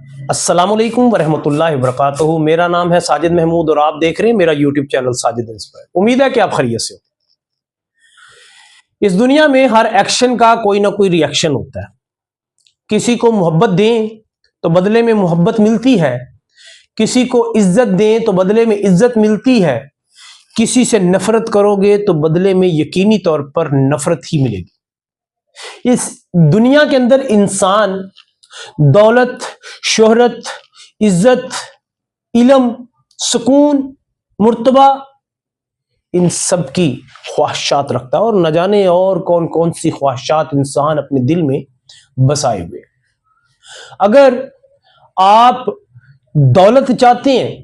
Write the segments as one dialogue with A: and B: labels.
A: السلام علیکم ورحمۃ اللہ وبرکاتہ۔ میرا نام ہے ساجد محمود اور آپ دیکھ رہے ہیں میرا یوٹیوب چینل ساجد انسپائر۔ امید ہے کہ آپ خیریت سے ہو۔ اس دنیا میں ہر ایکشن کا کوئی نہ کوئی ری ایکشن ہوتا ہے۔ کسی کو محبت دیں تو بدلے میں محبت ملتی ہے، کسی کو عزت دیں تو بدلے میں عزت ملتی ہے، کسی سے نفرت کرو گے تو بدلے میں یقینی طور پر نفرت ہی ملے گی۔ اس دنیا کے اندر انسان دولت، شہرت، عزت، علم، سکون، مرتبہ، ان سب کی خواہشات رکھتا ہے اور نہ جانے اور کون کون سی خواہشات انسان اپنے دل میں بسائے ہوئے۔ اگر آپ دولت چاہتے ہیں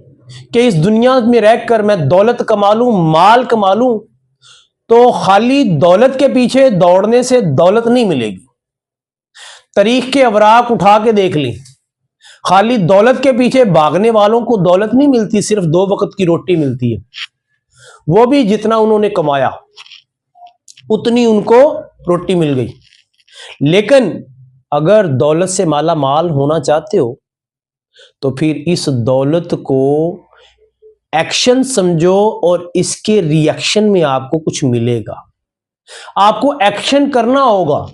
A: کہ اس دنیا میں رہ کر میں دولت کما لوں، مال کما لوں، تو خالی دولت کے پیچھے دوڑنے سے دولت نہیں ملے گی۔ تاریخ کے اوراق اٹھا کے دیکھ لیں، خالی دولت کے پیچھے بھاگنے والوں کو دولت نہیں ملتی، صرف 2 وقت کی روٹی ملتی ہے، وہ بھی جتنا انہوں نے کمایا اتنی ان کو روٹی مل گئی۔ لیکن اگر دولت سے مالا مال ہونا چاہتے ہو تو پھر اس دولت کو ایکشن سمجھو اور اس کے ری ایکشن میں آپ کو کچھ ملے گا۔ آپ کو ایکشن کرنا ہوگا۔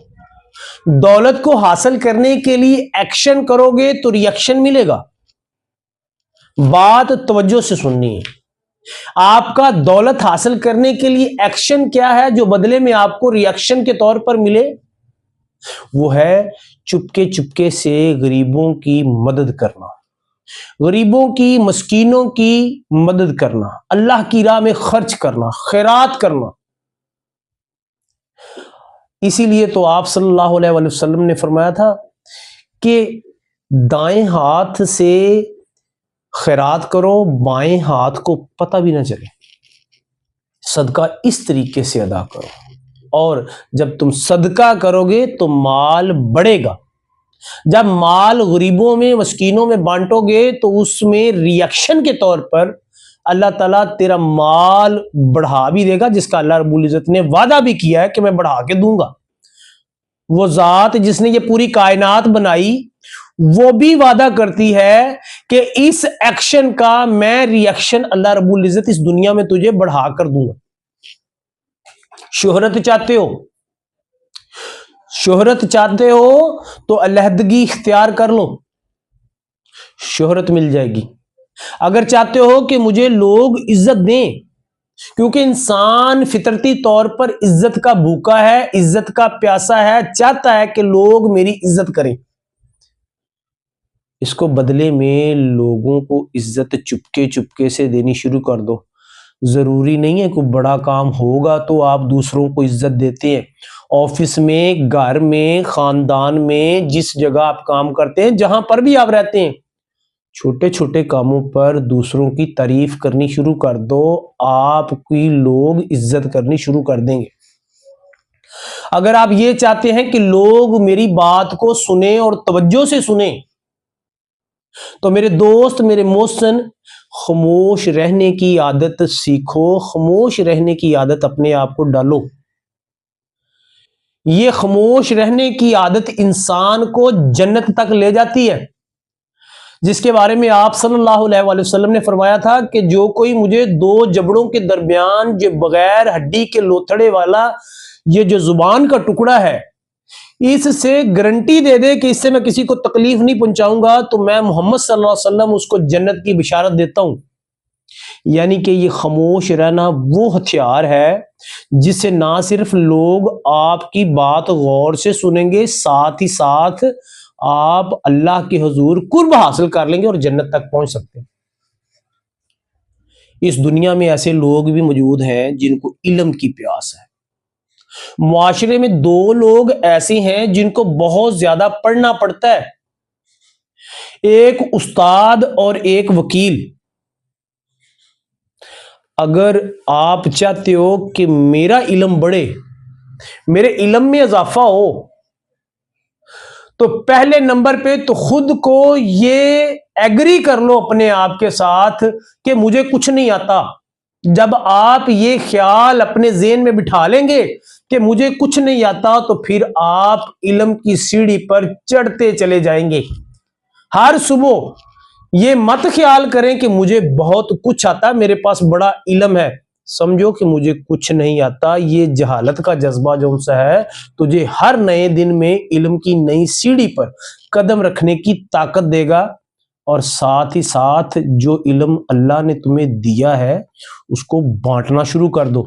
A: دولت کو حاصل کرنے کے لیے ایکشن کرو گے تو ری ایکشن ملے گا۔ بات توجہ سے سننی ہے۔ آپ کا دولت حاصل کرنے کے لیے ایکشن کیا ہے جو بدلے میں آپ کو ری ایکشن کے طور پر ملے؟ وہ ہے چپکے چپکے سے غریبوں کی مدد کرنا، غریبوں کی، مسکینوں کی مدد کرنا، اللہ کی راہ میں خرچ کرنا، خیرات کرنا۔ اسی لیے تو آپ صلی اللہ علیہ وآلہ وسلم نے فرمایا تھا کہ دائیں ہاتھ سے خیرات کرو، بائیں ہاتھ کو پتہ بھی نہ چلے۔ صدقہ اس طریقے سے ادا کرو، اور جب تم صدقہ کرو گے تو مال بڑھے گا۔ جب مال غریبوں میں، مسکینوں میں بانٹو گے تو اس میں ری ایکشن کے طور پر اللہ تعالیٰ تیرا مال بڑھا بھی دے گا، جس کا اللہ رب العزت نے وعدہ بھی کیا ہے کہ میں بڑھا کے دوں گا۔ وہ ذات جس نے یہ پوری کائنات بنائی وہ بھی وعدہ کرتی ہے کہ اس ایکشن کا میں ری ایکشن اللہ رب العزت اس دنیا میں تجھے بڑھا کر دوں گا۔ شہرت چاہتے ہو، شہرت چاہتے ہو تو علیحدگی اختیار کر لو، شہرت مل جائے گی۔ اگر چاہتے ہو کہ مجھے لوگ عزت دیں، کیونکہ انسان فطرتی طور پر عزت کا بھوکا ہے، عزت کا پیاسا ہے، چاہتا ہے کہ لوگ میری عزت کریں، اس کو بدلے میں لوگوں کو عزت چپکے چپکے سے دینی شروع کر دو۔ ضروری نہیں ہے کوئی بڑا کام ہوگا تو آپ دوسروں کو عزت دیتے ہیں۔ آفس میں، گھر میں، خاندان میں، جس جگہ آپ کام کرتے ہیں، جہاں پر بھی آپ رہتے ہیں، چھوٹے چھوٹے کاموں پر دوسروں کی تعریف کرنی شروع کر دو، آپ کی لوگ عزت کرنی شروع کر دیں گے۔ اگر آپ یہ چاہتے ہیں کہ لوگ میری بات کو سنیں اور توجہ سے سنیں تو میرے دوست، میرے محسن، خاموش رہنے کی عادت سیکھو، خاموش رہنے کی عادت اپنے آپ کو ڈالو۔ یہ خاموش رہنے کی عادت انسان کو جنت تک لے جاتی ہے، جس کے بارے میں آپ صلی اللہ علیہ وآلہ وسلم نے فرمایا تھا کہ جو کوئی مجھے 2 جبڑوں کے درمیان جو بغیر ہڈی کے لوتھڑے والا یہ جو زبان کا ٹکڑا ہے، اس سے گارنٹی دے دے کہ اس سے میں کسی کو تکلیف نہیں پہنچاؤں گا، تو میں محمد صلی اللہ علیہ وسلم اس کو جنت کی بشارت دیتا ہوں۔ یعنی کہ یہ خاموش رہنا وہ ہتھیار ہے جس سے نہ صرف لوگ آپ کی بات غور سے سنیں گے، ساتھ ہی ساتھ آپ اللہ کے حضور قرب حاصل کر لیں گے اور جنت تک پہنچ سکتے ہیں۔ اس دنیا میں ایسے لوگ بھی موجود ہیں جن کو علم کی پیاس ہے۔ معاشرے میں 2 لوگ ایسے ہیں جن کو بہت زیادہ پڑھنا پڑتا ہے، ایک استاد اور ایک وکیل۔ اگر آپ چاہتے ہو کہ میرا علم بڑھے، میرے علم میں اضافہ ہو، تو پہلے نمبر پہ تو خود کو یہ ایگری کر لو اپنے آپ کے ساتھ کہ مجھے کچھ نہیں آتا۔ جب آپ یہ خیال اپنے ذہن میں بٹھا لیں گے کہ مجھے کچھ نہیں آتا، تو پھر آپ علم کی سیڑھی پر چڑھتے چلے جائیں گے۔ ہر صبح یہ مت خیال کریں کہ مجھے بہت کچھ آتا ہے، میرے پاس بڑا علم ہے. سمجھو کہ مجھے کچھ نہیں آتا. یہ جہالت کا جذبہ جو سا ہے تجھے ہر نئے دن میں علم کی نئی سیڑھی پر قدم رکھنے کی طاقت دے گا. اور ساتھ ہی ساتھ جو علم اللہ نے تمہیں دیا ہے اس کو بانٹنا شروع کر دو،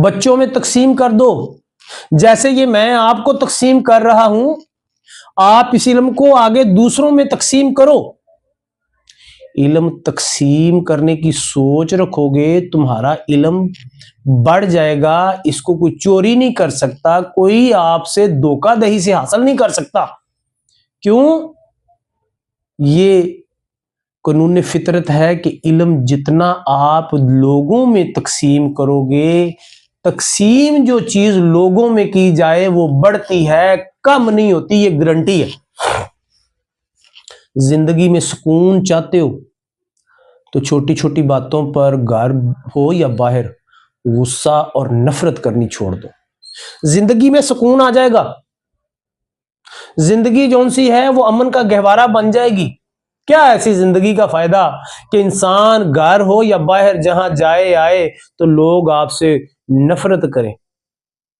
A: بچوں میں تقسیم کر دو. جیسے یہ میں آپ کو تقسیم کر رہا ہوں، آپ اس علم کو آگے دوسروں میں تقسیم کرو. علم تقسیم کرنے کی سوچ رکھو گے، تمہارا علم بڑھ جائے گا. اس کو کوئی چوری نہیں کر سکتا، کوئی آپ سے دھوکہ دہی سے حاصل نہیں کر سکتا. کیوں؟ یہ قانون فطرت ہے کہ علم جتنا آپ لوگوں میں تقسیم کرو گے، تقسیم جو چیز لوگوں میں کی جائے وہ بڑھتی ہے، کم نہیں ہوتی. یہ گارنٹی ہے. زندگی میں سکون چاہتے ہو تو چھوٹی چھوٹی باتوں پر گھر ہو یا باہر غصہ اور نفرت کرنی چھوڑ دو. زندگی میں سکون آ جائے گا. زندگی جون سی ہے وہ امن کا گہوارہ بن جائے گی. کیا ایسی زندگی کا فائدہ کہ انسان گھر ہو یا باہر جہاں جائے آئے تو لوگ آپ سے نفرت کریں؟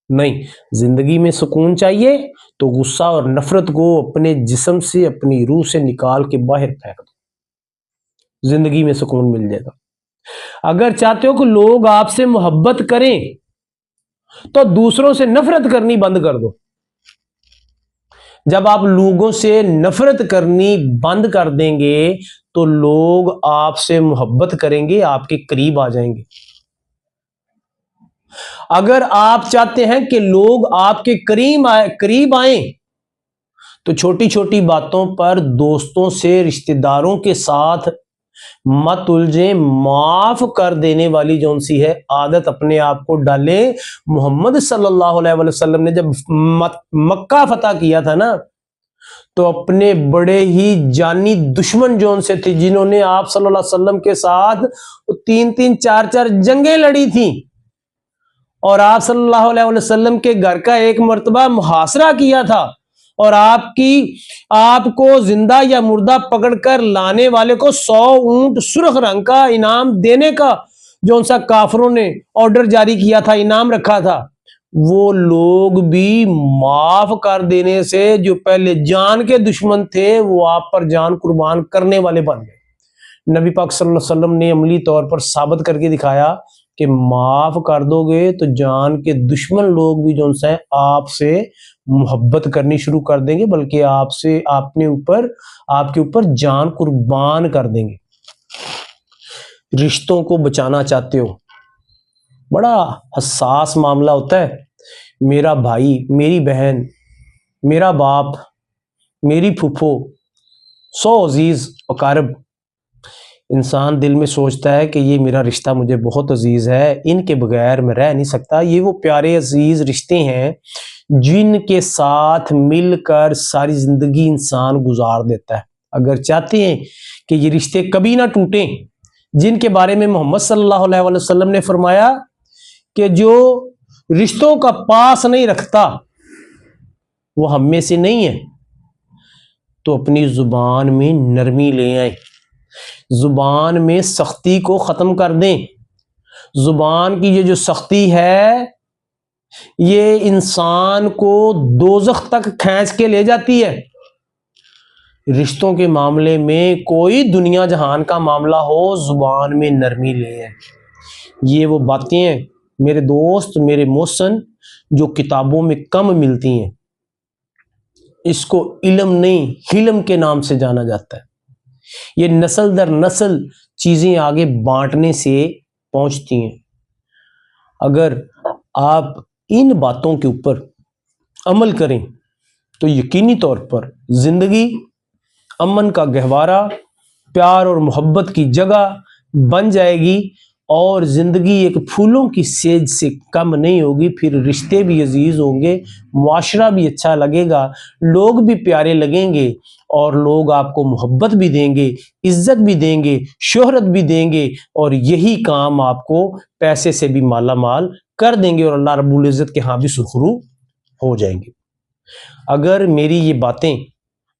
A: نہیں، زندگی میں سکون چاہیے تو غصہ اور نفرت کو اپنے جسم سے، اپنی روح سے نکال کے باہر پھینک دو. زندگی میں سکون مل جائے گا. اگر چاہتے ہو کہ لوگ آپ سے محبت کریں تو دوسروں سے نفرت کرنی بند کر دو. جب آپ لوگوں سے نفرت کرنی بند کر دیں گے تو لوگ آپ سے محبت کریں گے، آپ کے قریب آ جائیں گے. اگر آپ چاہتے ہیں کہ لوگ آپ کے قریب آئیں تو چھوٹی چھوٹی باتوں پر دوستوں سے، رشتہ داروں کے ساتھ مت الجھیں. معاف کر دینے والی جون سی ہے عادت اپنے آپ کو ڈالیں. محمد صلی اللہ علیہ وسلم نے جب مکہ فتح کیا تھا نا تو اپنے بڑے ہی جانی دشمن جون سے تھے، جنہوں نے آپ صلی اللہ علیہ وسلم کے ساتھ 3 4 جنگیں لڑی تھیں، اور آپ صلی اللہ علیہ وسلم کے گھر کا ایک مرتبہ محاصرہ کیا تھا، اور آپ کو زندہ یا مردہ پکڑ کر لانے والے کو 100 اونٹ سرخ رنگ کا انعام دینے کا جو ان سا کافروں نے آرڈر جاری کیا تھا، انعام رکھا تھا. وہ لوگ بھی معاف کر دینے سے جو پہلے جان کے دشمن تھے وہ آپ پر جان قربان کرنے والے بن گئے. نبی پاک صلی اللہ علیہ وسلم نے عملی طور پر ثابت کر کے دکھایا کہ معاف کر دو گے تو جان کے دشمن لوگ بھی جو ہیں آپ سے محبت کرنی شروع کر دیں گے، بلکہ آپ کے اوپر جان قربان کر دیں گے. رشتوں کو بچانا چاہتے ہو، بڑا حساس معاملہ ہوتا ہے. میرا بھائی، میری بہن، میرا باپ، میری پھوپھو، 100 عزیز اقارب، انسان دل میں سوچتا ہے کہ یہ میرا رشتہ مجھے بہت عزیز ہے، ان کے بغیر میں رہ نہیں سکتا. یہ وہ پیارے عزیز رشتے ہیں جن کے ساتھ مل کر ساری زندگی انسان گزار دیتا ہے. اگر چاہتے ہیں کہ یہ رشتے کبھی نہ ٹوٹیں، جن کے بارے میں محمد صلی اللہ علیہ وسلم نے فرمایا کہ جو رشتوں کا پاس نہیں رکھتا وہ ہم میں سے نہیں ہے، تو اپنی زبان میں نرمی لے آئیں، زبان میں سختی کو ختم کر دیں. زبان کی یہ جو سختی ہے یہ انسان کو دوزخ تک کھینچ کے لے جاتی ہے. رشتوں کے معاملے میں کوئی دنیا جہان کا معاملہ ہو، زبان میں نرمی لے آئیں. یہ وہ باتیں ہیں میرے دوست، میرے محسن، جو کتابوں میں کم ملتی ہیں. اس کو علم نہیں، حلم کے نام سے جانا جاتا ہے. یہ نسل در نسل چیزیں آگے بانٹنے سے پہنچتی ہیں. اگر آپ ان باتوں کے اوپر عمل کریں تو یقینی طور پر زندگی امن کا گہوارہ، پیار اور محبت کی جگہ بن جائے گی، اور زندگی ایک پھولوں کی سیج سے کم نہیں ہوگی. پھر رشتے بھی عزیز ہوں گے، معاشرہ بھی اچھا لگے گا، لوگ بھی پیارے لگیں گے، اور لوگ آپ کو محبت بھی دیں گے، عزت بھی دیں گے، شہرت بھی دیں گے، اور یہی کام آپ کو پیسے سے بھی مالا مال کر دیں گے، اور اللہ رب العزت کے ہاں بھی سرخرو ہو جائیں گے. اگر میری یہ باتیں